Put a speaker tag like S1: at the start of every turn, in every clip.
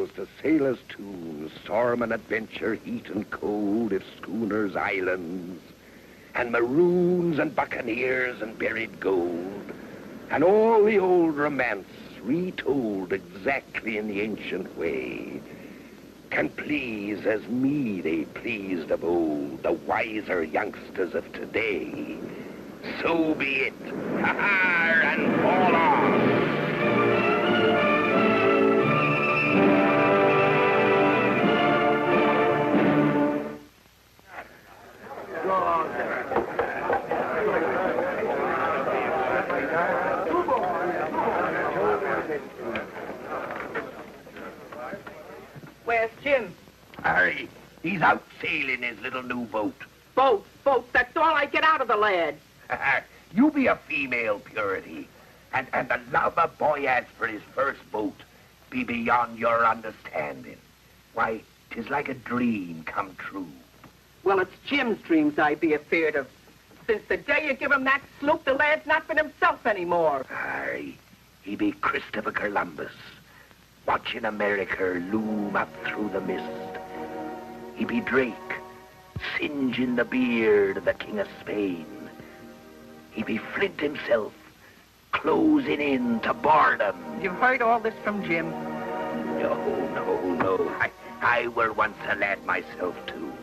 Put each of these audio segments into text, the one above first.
S1: goes to sailors' tune, storm and adventure, heat and cold, if schooners, islands, and maroons and buccaneers and buried gold, and all the old romance retold exactly in the ancient way, can please as me they pleased of old, the wiser youngsters of today. So be it. Ha-ha, and fall off.
S2: Where's Jim?
S1: Harry, he's out sailing his little new boat.
S2: Boat, that's all I get out of the lad.
S1: You be a female purity, and the love a boy has for his first boat be beyond your understanding. Why, 'tis like a dream come true.
S2: Well, it's Jim's dreams I be afeard of. Since the day you give him that sloop, the lad's not been himself anymore.
S1: Aye, he be Christopher Columbus, watching America loom up through the mist. He be Drake, singeing the beard of the King of Spain. He be Flint himself, closing in to boredom.
S2: You've heard all this from Jim?
S1: No. I were once a lad myself, too.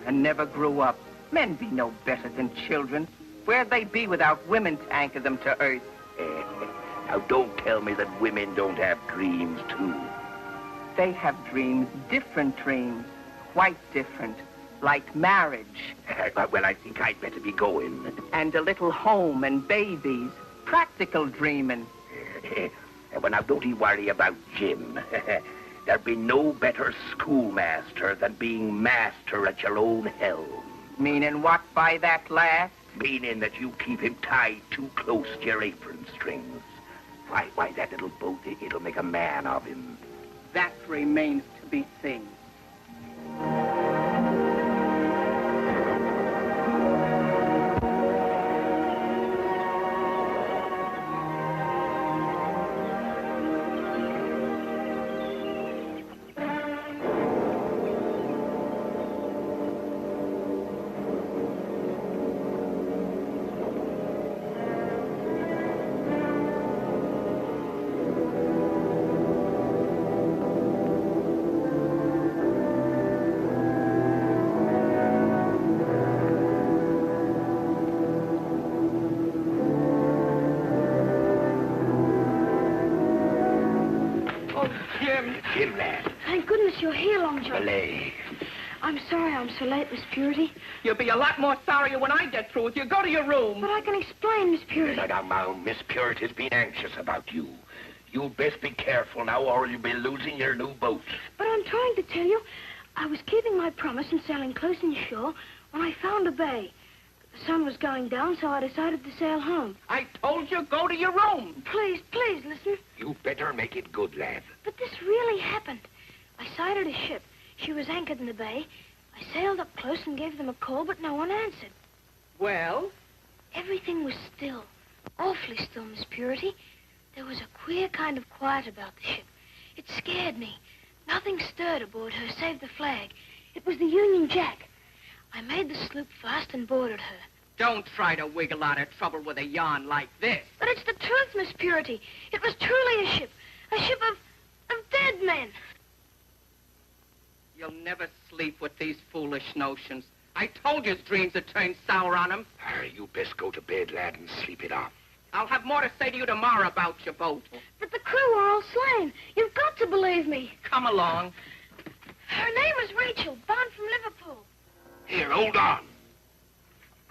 S2: And never grew up. Men be no better than children. Where'd they be without women to anchor them to earth?
S1: Now, don't tell me that women don't have dreams, too.
S2: They have dreams, different dreams, quite different, like marriage.
S1: Well, I think I'd better be going.
S2: And a little home and babies, practical dreaming.
S1: Well, now, don't you worry about Jim. There'd be no better schoolmaster than being master at your own helm.
S2: Meaning what by that last?
S1: Meaning that you keep him tied too close to your apron strings. Why, that little boat, it'll make a man of him.
S2: That remains to be seen.
S1: Jim, lad.
S3: Thank goodness you're here, Long John.
S1: Belay.
S3: I'm sorry I'm so late, Miss Purity.
S2: You'll be a lot more sorry when I get through with you. Go to your room.
S3: But I can explain, Miss Purity.
S1: Now, Miss Purity's been anxious about you. You'd best be careful now, or you'll be losing your new boat.
S3: But I'm trying to tell you, I was keeping my promise and sailing close inshore when I found a bay. The sun was going down, so I decided to sail home.
S2: I told you, go to your room.
S3: Please, listen.
S1: You'd better make it good, lad.
S3: But this really happened. I sighted a ship. She was anchored in the bay. I sailed up close and gave them a call, but no one answered.
S2: Well?
S3: Everything was still. Awfully still, Miss Purity. There was a queer kind of quiet about the ship. It scared me. Nothing stirred aboard her save the flag. It was the Union Jack. I made the sloop fast and boarded her.
S2: Don't try to wiggle out of trouble with a yarn like this.
S3: But it's the truth, Miss Purity. It was truly a ship of dead men.
S2: You'll never sleep with these foolish notions. I told you his dreams had turned sour on him.
S1: You best go to bed, lad, and sleep it off.
S2: I'll have more to say to you tomorrow about your boat.
S3: But the crew are all slain. You've got to believe me.
S2: Come along.
S3: Her name was Rachel, bound from Liverpool.
S1: Here, hold on.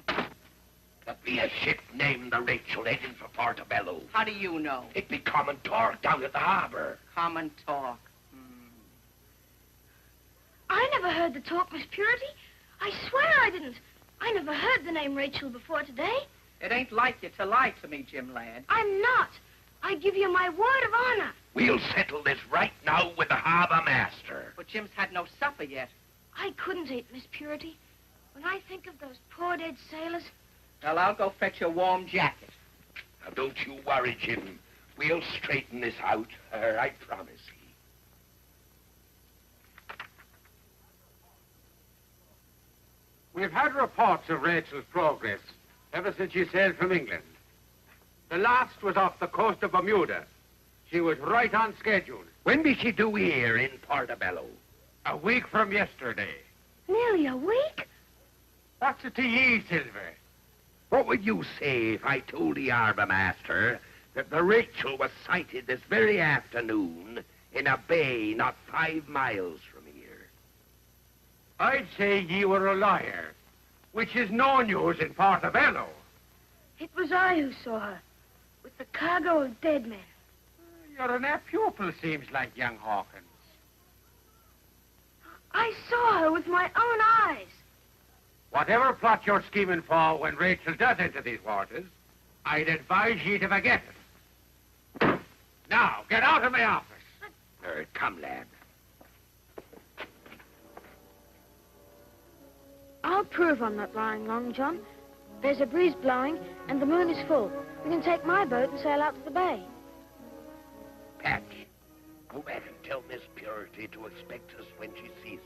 S1: There'll be a ship named the Rachel heading for Portobello.
S2: How do you know?
S1: It be common talk down at the harbor.
S2: Common talk.
S3: I never heard the talk, Miss Purity. I swear I didn't. I never heard the name Rachel before today.
S2: It ain't like you to lie to me, Jim lad.
S3: I'm not. I give you my word of honor.
S1: We'll settle this right now with the harbor master.
S2: But Jim's had no supper yet.
S3: I couldn't eat, Miss Purity. When I think of those poor dead sailors...
S2: Well, I'll go fetch a warm jacket.
S1: Now, don't you worry, Jim. We'll straighten this out, I promise you.
S4: We've had reports of Rachel's progress ever since she sailed from England. The last was off the coast of Bermuda. She was right on schedule.
S1: When did she do here in Portobello?
S4: A week from yesterday.
S3: Nearly a week?
S4: What's it to ye, Silver?
S1: What would you say if I told the harbour master that the Rachel was sighted this very afternoon in a bay not 5 miles from here?
S4: I'd say ye were a liar, which is no news in Portobello.
S3: It was I who saw her, with the cargo of dead men.
S4: You're an apt pupil, seems like, young Hawkins.
S3: I saw her with my own eyes.
S4: Whatever plot you're scheming for when Rachel does enter these waters, I'd advise ye to forget it. Now, get out of my office.
S1: Come, lad.
S3: I'll prove I'm not lying, Long John. There's a breeze blowing, and the moon is full. We can take my boat and sail out to the bay.
S1: Patch, go back and tell Miss Purity to expect us when she sees us.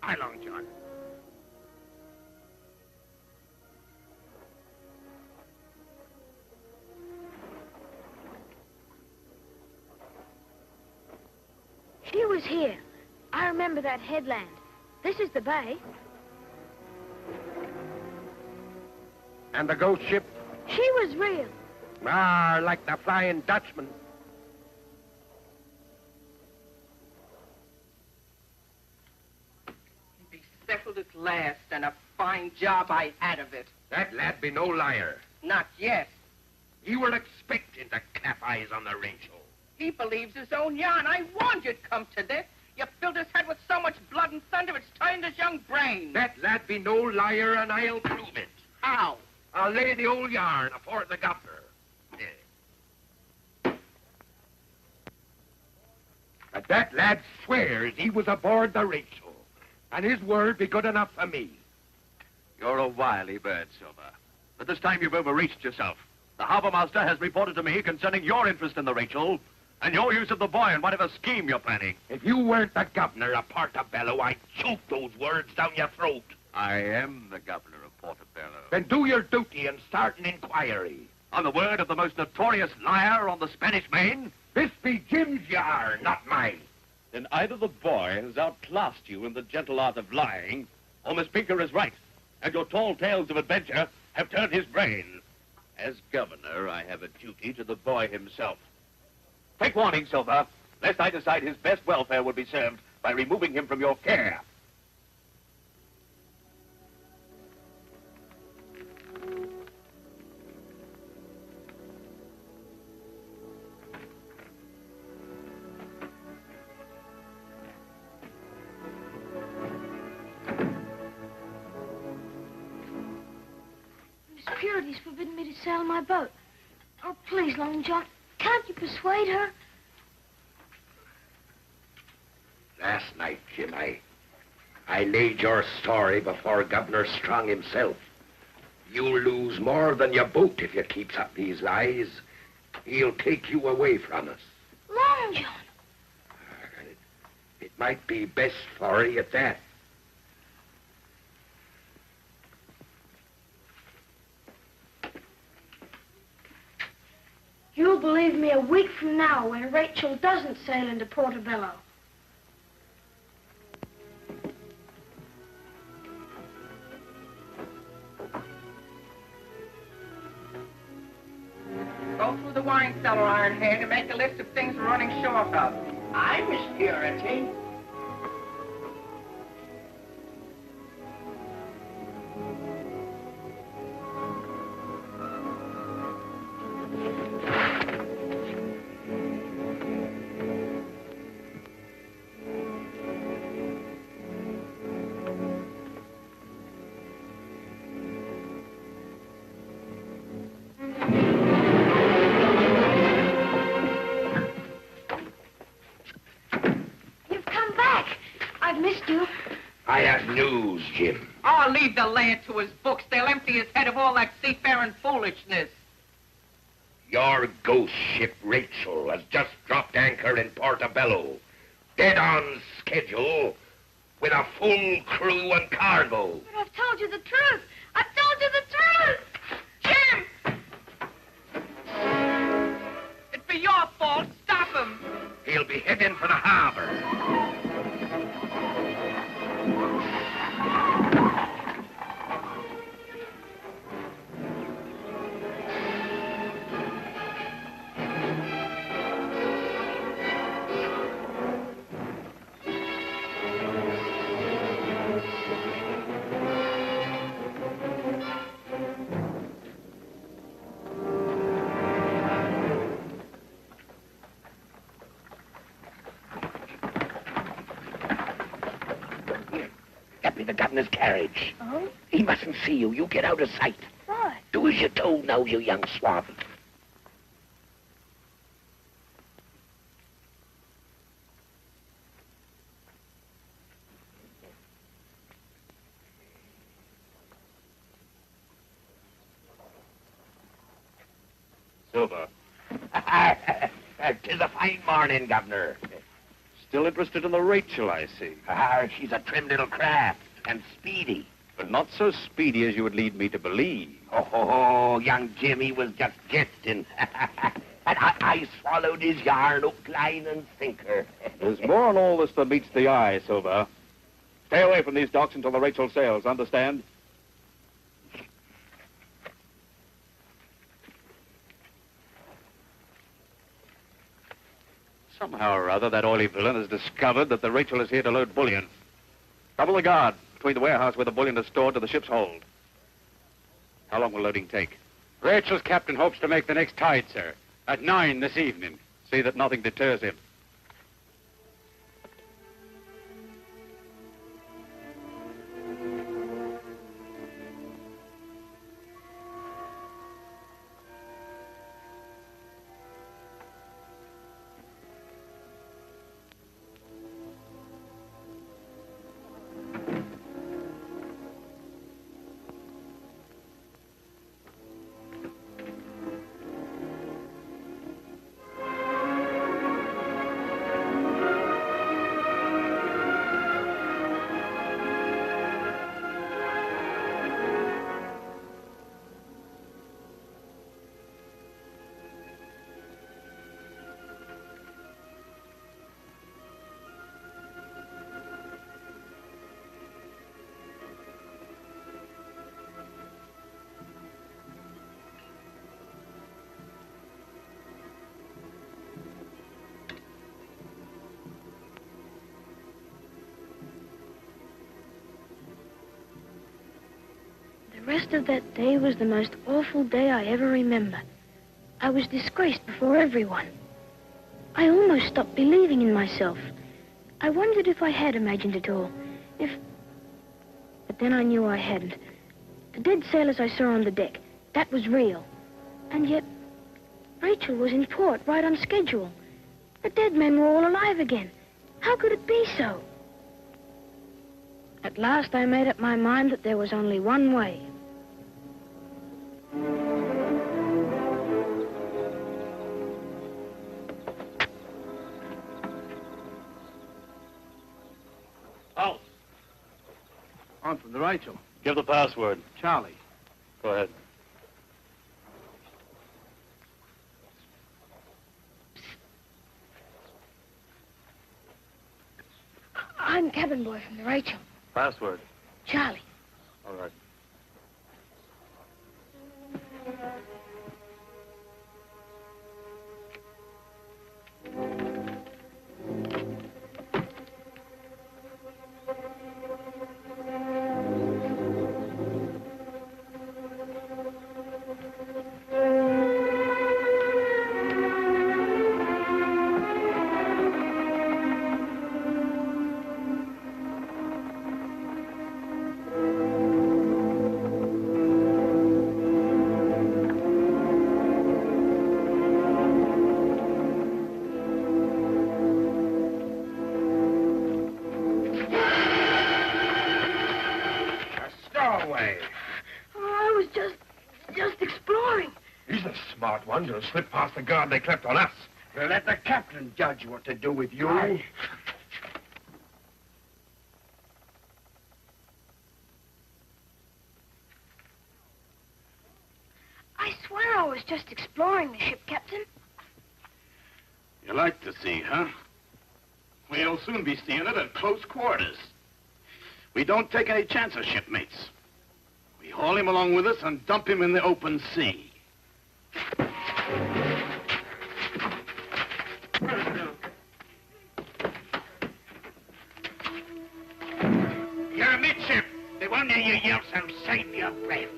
S4: Aye, Long John.
S3: She was here. I remember that headland. This is the bay.
S1: And the ghost ship?
S3: She was real.
S1: Ah, like the Flying Dutchman.
S2: Be settled at last, and a fine job I had of it.
S1: That lad be no liar.
S2: Not yet.
S1: You were expecting to clap eyes on the Rachel.
S2: He believes his own yarn. I warned you'd come to this. You filled his head with so much blood and thunder, it's turned his young brain.
S1: That lad be no liar, and I'll prove it.
S2: How?
S1: I'll lay the old yarn afore the governor. But that lad swears he was aboard the Rachel, and his word be good enough for me.
S5: You're a wily bird, Silver. But this time you've overreached yourself. The harbor master has reported to me concerning your interest in the Rachel and your use of the boy in whatever scheme you're planning.
S1: If you weren't the governor of Portobello, I'd choke those words down your throat.
S5: I am the governor of Portobello.
S1: Then do your duty and start an inquiry.
S5: On the word of the most notorious liar on the Spanish Main?
S1: This be Jim's yarn, not mine.
S5: Then either the boy has outclassed you in the gentle art of lying, or Miss Pinker is right, and your tall tales of adventure have turned his brain. As governor, I have a duty to the boy himself. Take warning, Silver, lest I decide his best welfare would be served by removing him from your care.
S3: Miss Purity's forbidden me to sail my boat. Oh, please, Long John, can't you persuade her?
S1: Last night, Jim, I laid your story before Governor Strong himself. You'll lose more than your boat if you keeps up these lies. He'll take you away from us.
S3: Long John.
S1: It might be best for you at that.
S3: You'll believe me a week from now when Rachel doesn't sail into Portobello.
S2: Go through the wine cellar, Iron Hand, and make a list of things we're running short of. Aye, Miss Purity.
S1: I have news, Jim.
S2: Oh, leave the lad to his books. They'll empty his head of all that seafaring foolishness.
S1: Your ghost ship, Rachel, has just dropped anchor in Portobello. Dead on schedule, with a full crew and cargo.
S3: But I've told you the truth. I've told you the truth.
S2: Jim! It'd be your fault. Stop him.
S1: He'll be heading for the harbor. Get me the governor's carriage.
S3: Oh?
S1: He mustn't see you. You get out of sight.
S3: Why?
S1: Do as you're told now, you young swab.
S5: Silver.
S1: 'Tis a fine morning, Governor.
S5: Still interested in the Rachel, I see.
S1: She's a trim little craft and speedy.
S5: But not so speedy as you would lead me to believe.
S1: Oh, young Jimmy was just jesting. And I swallowed his yarn hook, line, and sinker.
S5: There's more in all this than meets the eye, Silver. Stay away from these docks until the Rachel sails, understand? Somehow or other, that oily villain has discovered that the Rachel is here to load bullion. Double the guard between the warehouse where the bullion is stored to the ship's hold. How long will loading take?
S4: Rachel's captain hopes to make the next tide, sir, at 9 this evening.
S5: See that nothing deters him.
S3: The rest of that day was the most awful day I ever remember. I was disgraced before everyone. I almost stopped believing in myself. I wondered if I had imagined it all. But then I knew I hadn't. The dead sailors I saw on the deck, that was real. And yet, Rachel was in port, right on schedule. The dead men were all alive again. How could it be so? At last I made up my mind that there was only one way.
S5: Oh,
S6: On from the Rachel.
S5: give the password.
S6: Charlie.
S5: Go ahead.
S3: I'm cabin boy from the Rachel.
S5: Password.
S3: Charlie.
S5: All right.
S1: Smart one to slip past the guard they clapped on us.
S6: We'll let the captain judge what to do with you.
S1: Aye.
S3: was just exploring the ship, Captain.
S6: You like the sea, huh? We'll soon be seeing it at close quarters. We don't take any chances, shipmates. We haul him along with us and dump him in the open sea.
S4: You're amidship. The one of you yells and save your breath.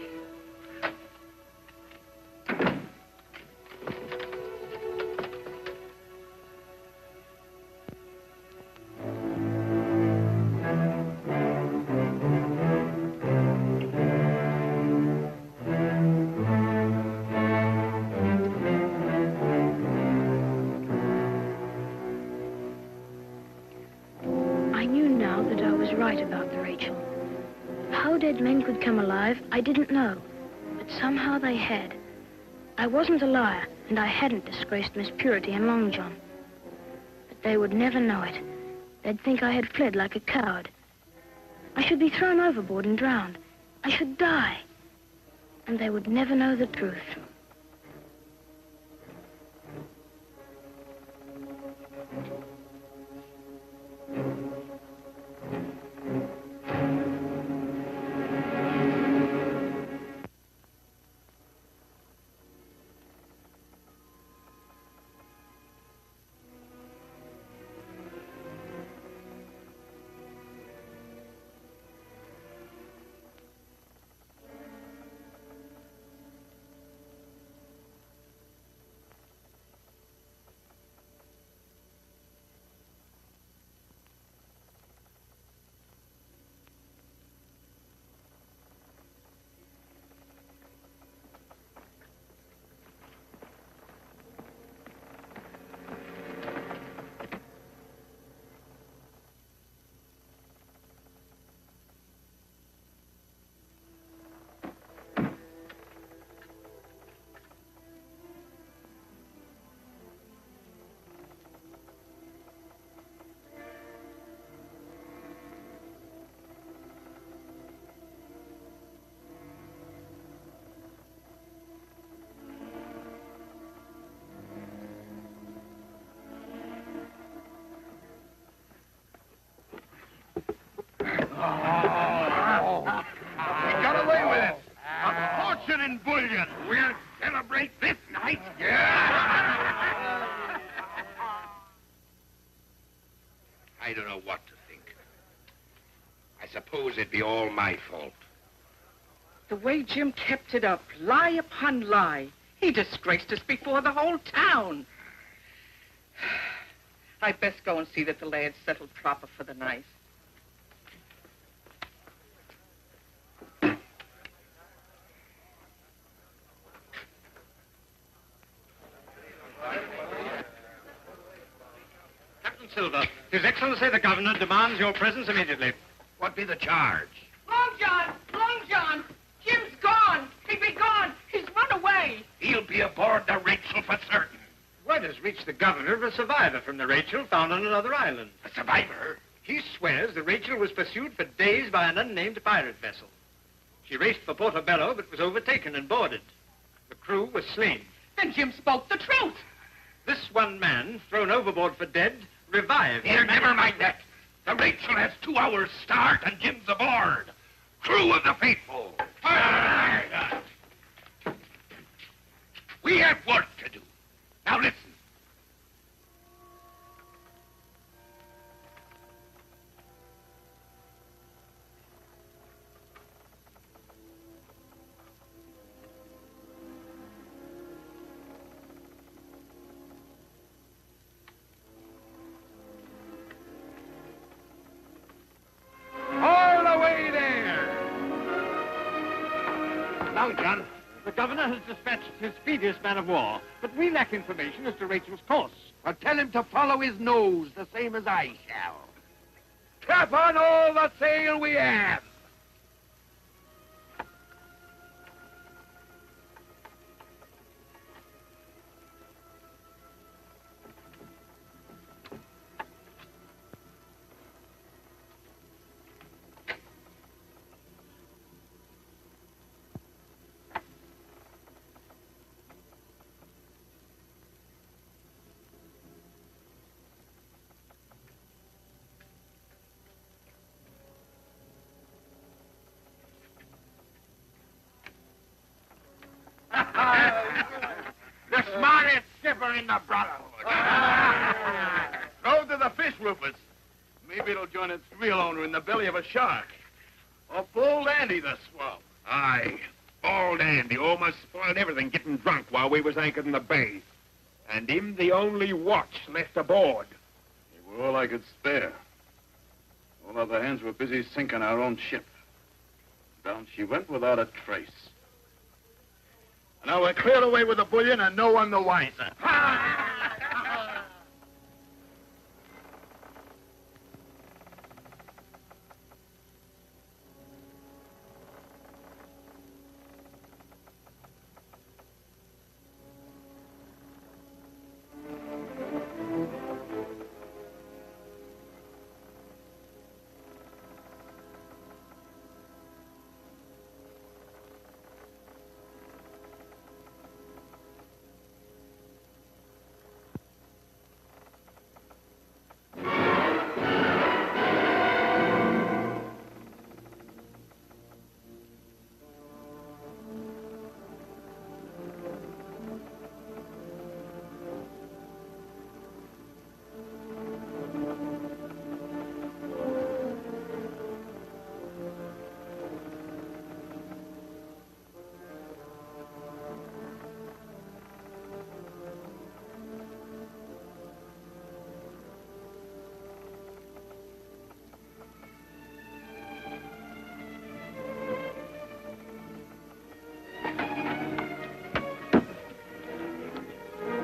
S3: I knew now that I was right about the Rachel. How dead men could come alive, I didn't know. But somehow they had. I wasn't a liar, and I hadn't disgraced Miss Purity and Long John. But they would never know it. They'd think I had fled like a coward. I should be thrown overboard and drowned. I should die. And they would never know the truth.
S4: In bullion. We'll celebrate this night. Yeah.
S1: I don't know what to think. I suppose it'd be all my fault.
S2: The way Jim kept it up, lie upon lie. He disgraced us before the whole town. I'd best go and see that the lad's settled proper for the night.
S4: Silver, His Excellency the Governor demands your presence immediately.
S1: What be the charge?
S2: Long John! Jim's gone! He be gone! He's run away!
S1: He'll be aboard the Rachel for certain.
S4: Word has reached the governor of a survivor from the Rachel found on another island.
S1: A survivor?
S4: He swears the Rachel was pursued for days by an unnamed pirate vessel. She raced for Portobello but was overtaken and boarded. The crew was slain.
S2: Then Jim spoke the truth!
S4: This one man, thrown overboard for dead, revived.
S1: Here, never mind that. The Rachel has 2 hours start and Jim's aboard. Crew of the faithful. We have work to do. Now listen. All the way there.
S4: Now, John, the governor has dispatched his speediest man of war, but we lack information as to Rachel's course.
S1: Well, tell him to follow his nose, the same as I shall. Clap on all the sail we have.
S4: never in the brotherhood.
S6: Throw to the fish, Rufus. Maybe it'll join its real owner in the belly of a shark. Or Old Andy the swell.
S1: Aye, old Andy almost spoiled everything getting drunk while we was anchored in the bay. And him the only watch left aboard.
S6: They were all I could spare. All other hands were busy sinking our own ship. Down she went without a trace. Now we're cleared away with the bullion and no one the wiser.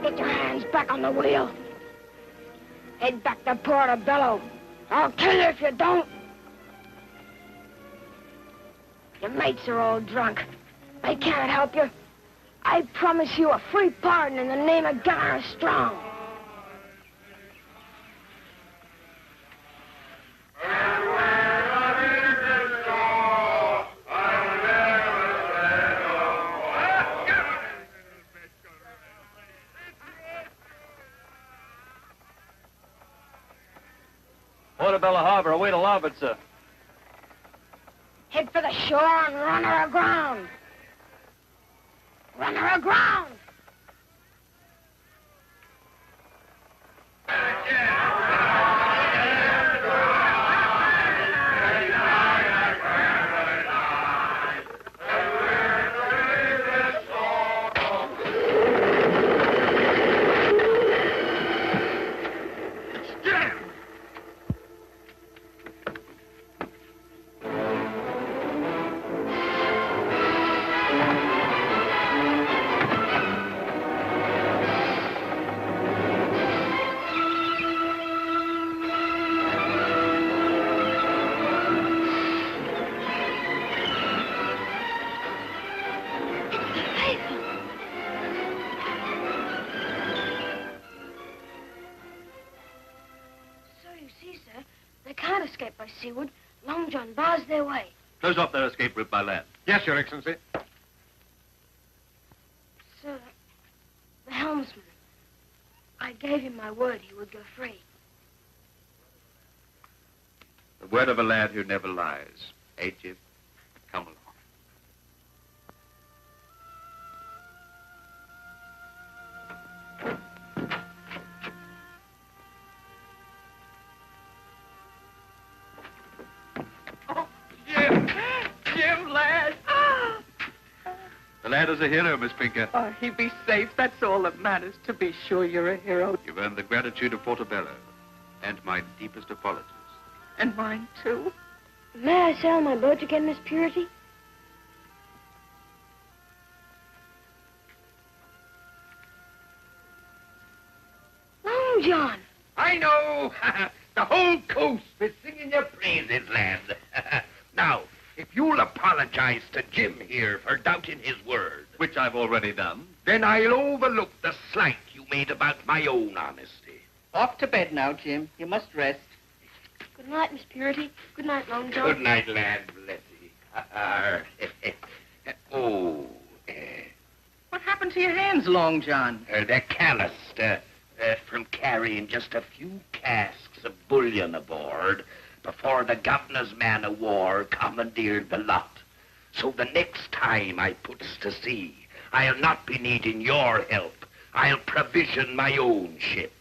S3: Get your hands back on the wheel. Head back to Portobello. I'll kill you if you don't. Your mates are all drunk. They can't help you. I promise you a free pardon in the name of Governor Strong.
S7: Portobello Harbor, away to larboard, sir.
S3: Head for the shore and run her aground. Run her aground. By seaward, Long John bars their way.
S5: Close off their escape route by land.
S1: Yes, Your Excellency.
S3: Sir, the helmsman. I gave him my word he would go free.
S5: The word of a lad who never lies. Eh, Jim? Come along. The lad is a hero, Miss Pinker.
S2: Oh, he be safe. That's all that matters. To be sure you're a hero.
S5: You've earned the gratitude of Portobello and my deepest apologies.
S2: And mine, too.
S3: May I sail my boat again, Miss Purity? Long John.
S1: I know. The whole coast is singing your praises, lad. Now, if you'll apologize to Jim here for doubting his word,
S5: Which I've already done.
S1: then I'll overlook the slight you made about my own honesty.
S2: Off to bed now, Jim. You must rest.
S3: Good night, Miss Purity. Good night, Long John.
S1: Good night, lad. Bless you.
S2: What happened to your hands, Long John?
S1: They're calloused from carrying just a few casks of bullion aboard before the governor's man of war commandeered the lot. So the next time I puts to sea, I'll not be needing your help, I'll provision my own ship.